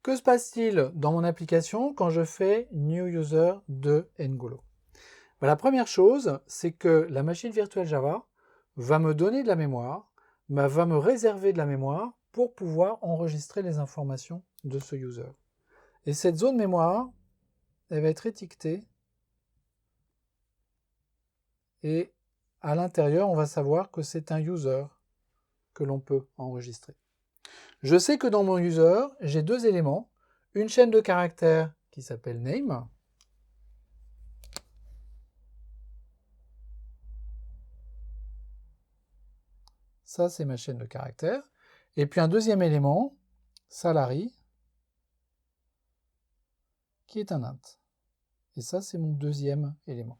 Que se passe-t-il dans mon application quand je fais New User de Ngolo? La première chose, c'est que la machine virtuelle Java va me donner de la mémoire, va me réserver de la mémoire pour pouvoir enregistrer les informations de ce user. Et cette zone mémoire, elle va être étiquetée et à l'intérieur, on va savoir que c'est un user que l'on peut enregistrer. Je sais que dans mon user, j'ai deux éléments, une chaîne de caractères qui s'appelle name, ça c'est ma chaîne de caractères, et puis un deuxième élément, salary, qui est un int. Et ça c'est mon deuxième élément.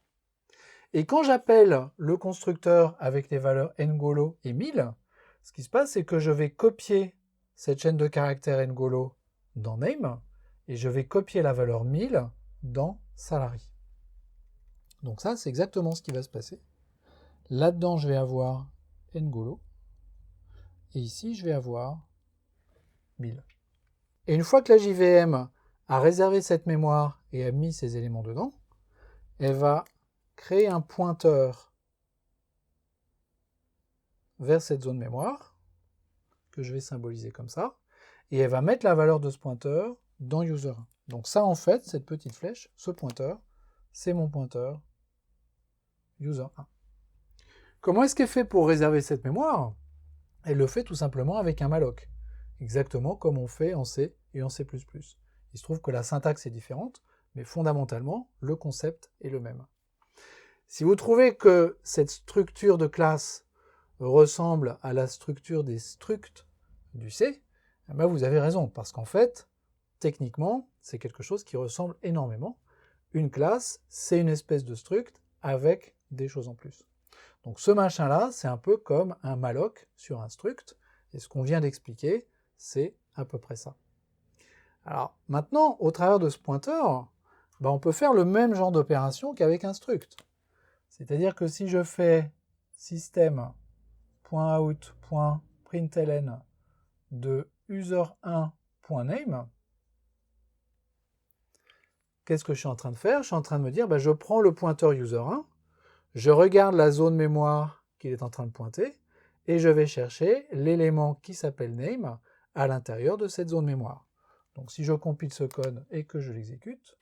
Et quand j'appelle le constructeur avec les valeurs ngolo et 1000, ce qui se passe c'est que je vais copier cette chaîne de caractères ngolo dans name, et je vais copier la valeur 1000 dans salary. Donc ça, c'est exactement ce qui va se passer. Là-dedans, je vais avoir ngolo, et ici, je vais avoir 1000. Et une fois que la JVM a réservé cette mémoire et a mis ces éléments dedans, elle va créer un pointeur vers cette zone mémoire, que je vais symboliser comme ça, et elle va mettre la valeur de ce pointeur dans user1. Donc ça, en fait, cette petite flèche, ce pointeur, c'est mon pointeur user1. Comment est-ce qu'elle fait pour réserver cette mémoire? Elle le fait tout simplement avec un malloc, exactement comme on fait en C et en C++. Il se trouve que la syntaxe est différente, mais fondamentalement, le concept est le même. Si vous trouvez que cette structure de classe ressemble à la structure des structs du C, ben vous avez raison, parce qu'en fait, techniquement, c'est quelque chose qui ressemble énormément. Une classe, c'est une espèce de struct avec des choses en plus. Donc ce machin-là, c'est un peu comme un malloc sur un struct, et ce qu'on vient d'expliquer, c'est à peu près ça. Alors maintenant, au travers de ce pointeur, ben, on peut faire le même genre d'opération qu'avec un struct. C'est-à-dire que si je fais system.out.println de user1.name, qu'est-ce que je suis en train de faire? Je suis en train de me dire, ben, je prends le pointeur user1, je regarde la zone mémoire qu'il est en train de pointer, et je vais chercher l'élément qui s'appelle name à l'intérieur de cette zone mémoire. Donc si je compile ce code et que je l'exécute,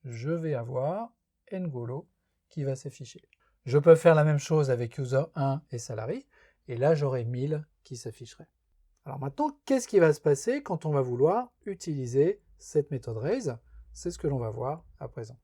je vais avoir ngolo qui va s'afficher. Je peux faire la même chose avec user1 et salary, et là j'aurai 1000 qui s'afficherait. Alors maintenant, qu'est-ce qui va se passer quand on va vouloir utiliser cette méthode raise? C'est ce que l'on va voir à présent.